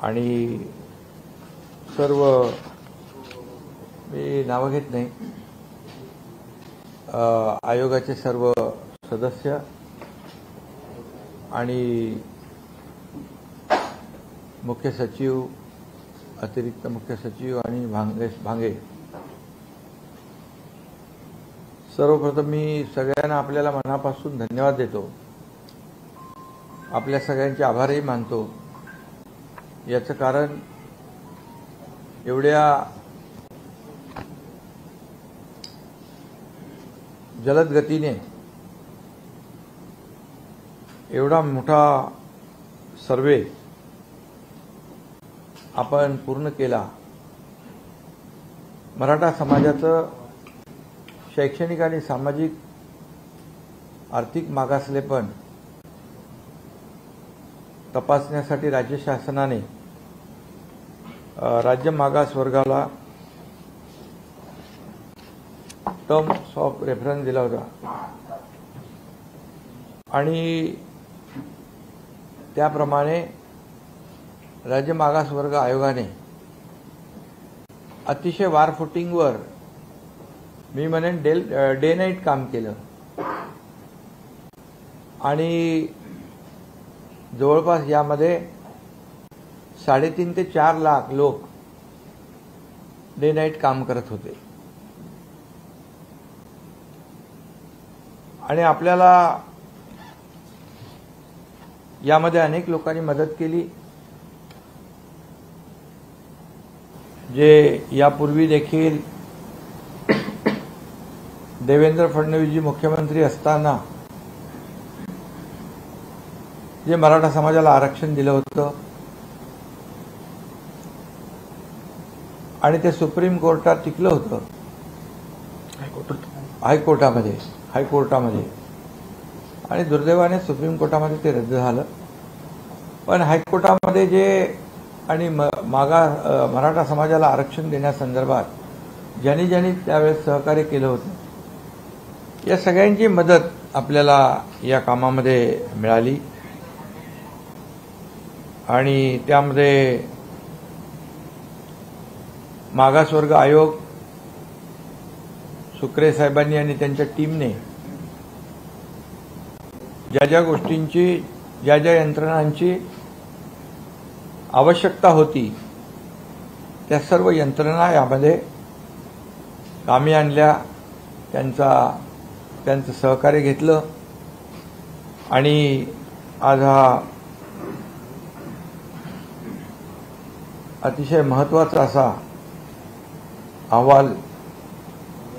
आणि सर्व मी नाव घेत नाही, आयोगाचे सर्व सदस्य आणि मुख्य सचिव, अतिरिक्त मुख्य सचिव आणि भांगे, सर्वप्रथम मी सगळ्यांना आपल्याला मनापासून धन्यवाद देतो. आपल्या सगळ्यांचे आभारही मानतो. याचं कारण एवढ्या जलद गतीने एवढा मोठा सर्वे आपण पूर्ण केला. मराठा समाजाचं शैक्षणिक आणि सामाजिक आर्थिक मागासलेपण तपासण्यासाठी राज्य शासनाने राज्य मागास वर्गाला टर्म्स ऑफ रेफरन्स दिला होता आणि त्याप्रमाणे राज्य मागास वर्ग आयोगाने अतिशय वार फुटिंगवर, मी म्हणेन डे नाईट काम केलं आणि जवळपास यामध्ये 3.5 ते 4 लाख लोक डे नाईट काम करत होते. आणि आपल्याला यामध्ये अनेक लोकांनी मदत केली, जे यापूर्वी देखील देवेंद्र फडणवीसजी मुख्यमंत्री असताना जे मराठा समाजाला आरक्षण दिलं होतं आणि ते सुप्रीम कोर्टात टिकलं होतं, हायकोर्टामध्ये आणि दुर्दैवाने सुप्रीम कोर्टामध्ये ते रद्द झालं. पण हायकोर्टामध्ये जे आणि मराठा समाजाला आरक्षण देण्यासंदर्भात ज्यांनी त्यावेळेस सहकार्य केलं होतं, या सगळ्यांची मदत आपल्याला या कामामध्ये मिळाली. आणि त्यामध्ये मागासवर्ग आयोग, सुक्रे साहेबांनी आणि त्यांच्या टीमने ज्या गोष्टींची, ज्या यंत्रणांची आवश्यकता होती, त्या सर्व यंत्रणा यामध्ये कामी आणल्या, त्यांचं सहकार्य घेतलं आणि आज हा अतिशय महत्त्वाचा असा अहवाल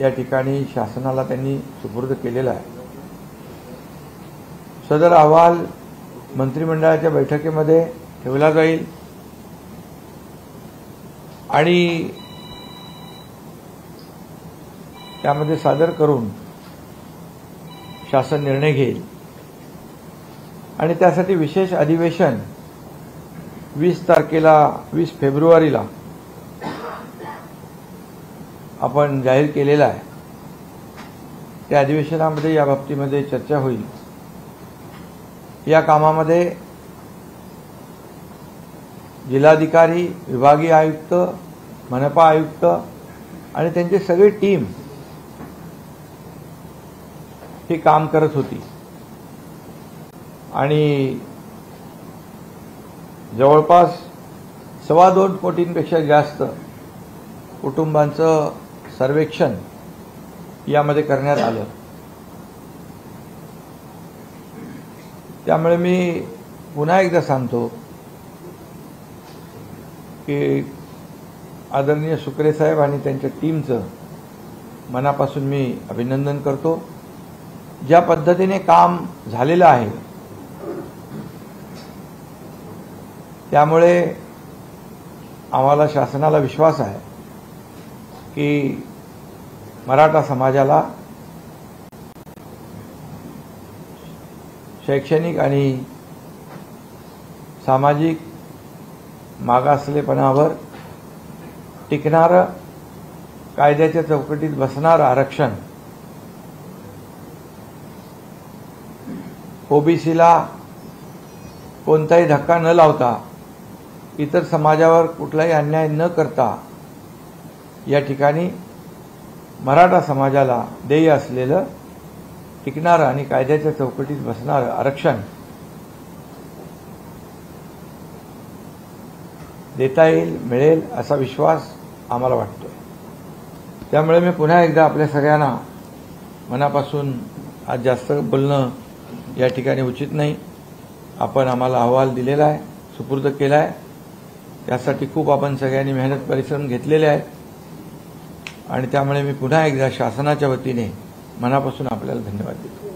या ठिकाणी शासनाला त्यांनी सुपूर्द केलेला आहे. सदर अहवाल मंत्रिमंडळाच्या बैठकीमध्ये ठेवला जाईल आणि त्यामध्ये सादर करून शासन निर्णय घेईल. आणि त्यासाठी विशेष अधिवेशन 20 फेब्रुवारीला आपण जाहीर केलेला आहे. त्या अधिवेशनामध्ये या बाबतीमध्ये चर्चा होईल. या कामामध्ये जिल्हाधिकारी, विभागीय आयुक्त, मनपा आयुक्त आणि त्यांची सगळी टीम ही काम करत होती आणि जवळपास 2.25 कोटींपेक्षा जास्त कुटुंबांचं सर्वेक्षण यामध्ये करण्यात आलं. त्यामुळे मी पुन्हा एकदा सांगतो की आदरणीय सुक्रे साहेब आणि त्यांच्या टीमचं मनापासून मी अभिनंदन करतो. ज्या पद्धतीने काम झालेलं आहे त्यामुळे आम्हाला शासनाला विश्वास आहे की मराठा समाजाला शैक्षणिक आणि सामाजिक मागासलेपणावर टिकणारं, कायद्याच्या चौकटीत बसणारं आरक्षण ओबीसीला कोणताही धक्का न लावता इतर समाजावर कुठलाही अन्याय न करता या ठिकाणी मराठा समाजाला देय असलेलं टिकणारं आणि कायद्याच्या चौकटीत बसणारं आरक्षण देता येईल, मिळेल असा विश्वास आम्हाला वाटतोय। त्यामुळे मी पुन्हा एकदा आपल्या सगळ्यांना मनापासून आज जास्त बोलणं या ठिकाणी उचित नाही। आपण आम्हाला अहवाल दिलेला आहे, सुपूर्द केला आहे, त्यासाठी खूप आपण सगळ्यांनी मेहनत परिश्रम घेतलेले आहेत आणि त्यामुळे मी पुन्हा एकदा शासनाच्या वतीने मनापासून आपल्याला धन्यवाद देतो।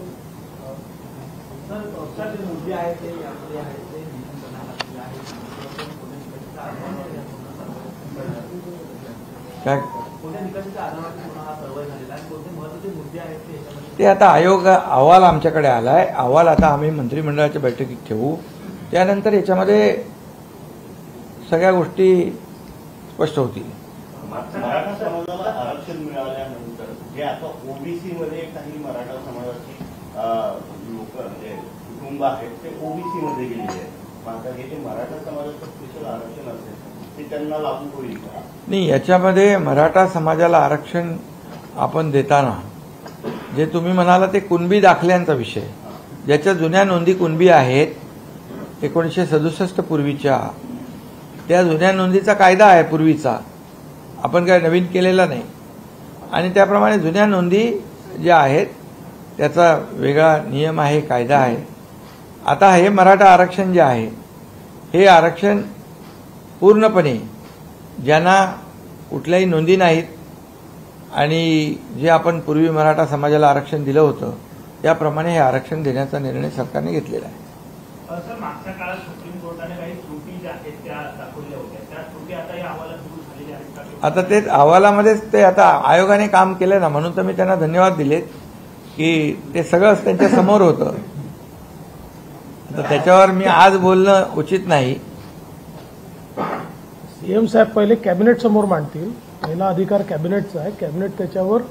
काय ते आता आयोग अहवाल आमच्याकडे आलाय, अहवाल आता आम्ही मंत्रिमंडळाच्या बैठकीत ठेवू, त्यानंतर याच्यामध्ये सगळ्या गोष्टी स्पष्ट होतील। मराठा समाजाला आरक्षण मिळाल्यानंतर जे आता ओबीसी मध्ये काही मराठा समाजाची लोक कुटुंब आहेत ते ओबीसी मध्ये गेलेले आहेत, मात्र हे जे मराठा समाजाचं स्पेशल आरक्षण असेल ते त्यांना लागू होईल का? नाही, याच्यामध्ये मराठा समाजाला आरक्षण आपण देताना जे तुम्ही म्हणाला ते कुणबी दाखल्यांचा विषय, ज्याच्या जुन्या नोंदी कुणबी आहेत 1967 पूर्वीच्या, त्या जुन्या नोंदीचा कायदा आहे पूर्वीचा, आपण काय नवीन केलेला नाही आणि त्याप्रमाणे जुन्या नोंदी ज्या आहेत त्याचा वेगळा नियम आहे, कायदा आहे। आता हे मराठा आरक्षण जे आहे हे आरक्षण पूर्णपणे ज्यांना कुठल्याही नोंदी नाहीत आणि जे आपण पूर्वी मराठा समाजाला आरक्षण दिलं होतं त्याप्रमाणे हे आरक्षण देण्याचा निर्णय सरकारने घेतलेला आहे। सर, मागच्या काळात सुप्रीम कोर्टाने काही त्रुटी ज्या आहेत त्या दाखवल्या होत्या, त्या त्रुटी आता या अहवालात दूर झालेल्या आहेत? आता तेच अहवालामध्येच ते आता आयोगाने काम केलं ना, म्हणून तर मी त्यांना धन्यवाद दिलेत की ते सगळंच त्यांच्या समोर होतं। आता त्याच्यावर मी आज बोलणं उचित नाही। सीएम साहेब पहिले कॅबिनेट समोर मांडतील, पहिला अधिकार कॅबिनेटचा आहे, कॅबिनेट त्याच्यावर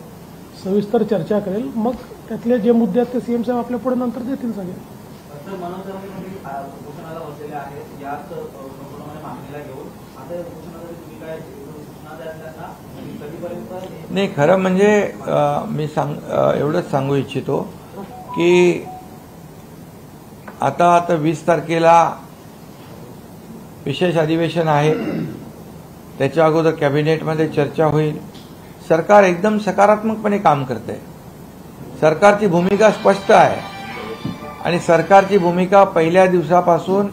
सविस्तर चर्चा करेल, मग त्यातले जे मुद्दे आहेत ते सीएम साहेब आपल्या पुढे नंतर देतील सगळे। उपोषणाला बसलेले आहेत, याच मागणीला घेऊन आता उपोषणाला तुम्ही काय सूचना द्याल त्यांना, कधीपर्यंत? नाही, खरं म्हणजे मी एवढंच सांगू इच्छितो की आता 20 तारखेला विशेष अधिवेशन आहे, त्याच्या अगोदर कॅबिनेटमध्ये चर्चा होईल। सरकार एकदम सकारात्मकपणे काम करते, सरकारची भूमिका स्पष्ट आहे आणि सरकारची भूमिका पहिल्या दिवसापासून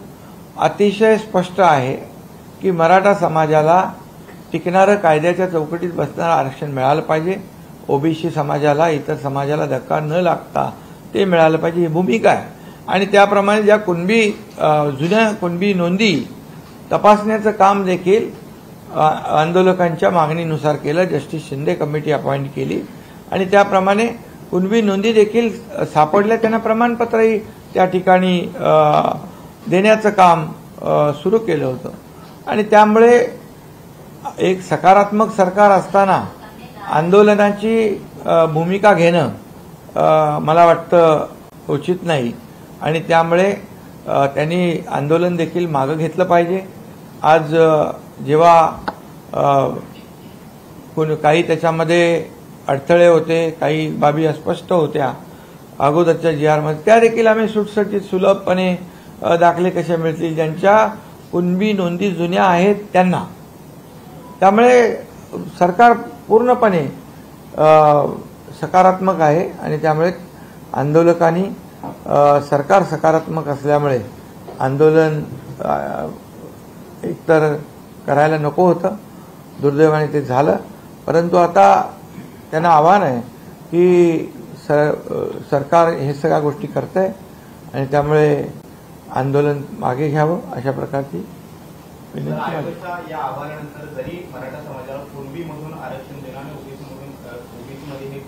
अतिशय स्पष्ट आहे की मराठा समाजाला टिकणारं कायद्याच्या चौकटीत बसणारं आरक्षण मिळालं पाहिजे, ओबीसी समाजाला इतर समाजाला धक्का न लागता ते मिळालं पाहिजे, ही भूमिका आहे। आणि त्याप्रमाणे ज्या जुन्या कुणबी नोंदी तपासण्याचं काम देखील आंदोलकांच्या मागणीनुसार केलं, जस्टिस शिंदे कमिटी अपॉइंट केली आणि त्याप्रमाणे कुणबी नोंदी देखील सापडल्या, त्यांना प्रमाणपत्रही त्या ठिकाणी देण्याचं काम सुरू केलं होतं आणि त्यामुळे एक सकारात्मक सरकार असताना आंदोलनाची भूमिका घेणं मला वाटतं उचित नाही आणि त्यामुळे त्यांनी आंदोलन देखील मागं घेतलं पाहिजे। आज जेव्हा काही त्याच्यामध्ये अडथळे होते, काही बाबी अस्पष्ट होत्या अगोदरच्या GR मध्ये, त्या देखील आम्ही सुटसुटीत सुलभपणे दाखले कसे मिळतील ज्यांच्या कुणबी नोंदी जुन्या आहेत त्यांना। त्यामुळे सरकार पूर्णपणे सकारात्मक आहे आणि त्यामुळे आंदोलकांनी सरकार सकारात्मक असल्यामुळे आंदोलन एकतर करायला नको होतं, दुर्दैवाने ते झालं, परंतु आता त्यांना आव्हान आहे की सरकार हे सगळ्या गोष्टी करतंय आणि त्यामुळे आंदोलन मागे घ्यावं अशा प्रकारची विनंती आहे। या अहवालानंतर जरी मराठा समाजाला कुणबीमधून आरक्षण देणं आणि ओबीसीमध्ये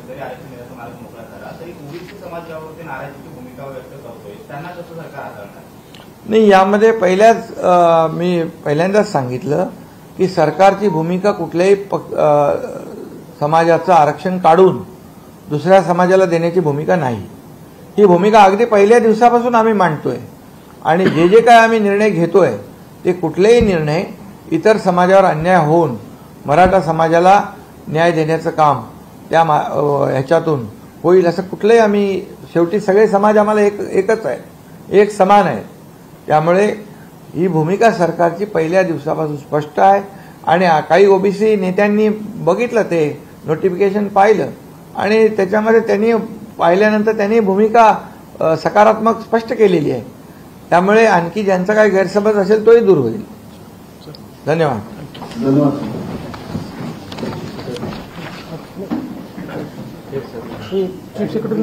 जरी आरक्षण देण्याचा मार्ग मोकळा झाला तरी ओबीसी समाज यावरती नाराजीची भूमिका व्यक्त करतोय, त्यांना कसं सरकार हाताळणार? नाही, यामध्ये मी पहिल्यांदाच सांगितलं की सरकारची भूमिका कुठल्याही समाजाचं आरक्षण काढून दुसऱ्या समाजाला देण्याची भूमिका नाही। ही भूमिका अगदी पहिल्या दिवसापासून आम्ही मांडतोय आणि जे काय आम्ही निर्णय घेतोय ते कुठलेही निर्णय इतर समाजावर अन्याय होऊन मराठा समाजाला न्याय देण्याचं काम त्या ह्याच्यातून होईल असं कुठलंही आम्ही, शेवटी सगळे समाज आम्हाला एकच आहे, एक समान आहे. त्यामुळे ही भूमिका सरकारची पहिल्या दिवसापासून स्पष्ट आहे. आणि काही ओबीसी नेत्यांनी बघितलं, ते नोटिफिकेशन पाहिलं आणि त्याच्यामध्ये त्यांनी पाहिल्यानंतर त्यांनी भूमिका सकारात्मक स्पष्ट केलेली आहे. त्यामुळे आणखी ज्यांचा काही गैरसमज असेल तोही दूर होईल. धन्यवाद. Chief secretary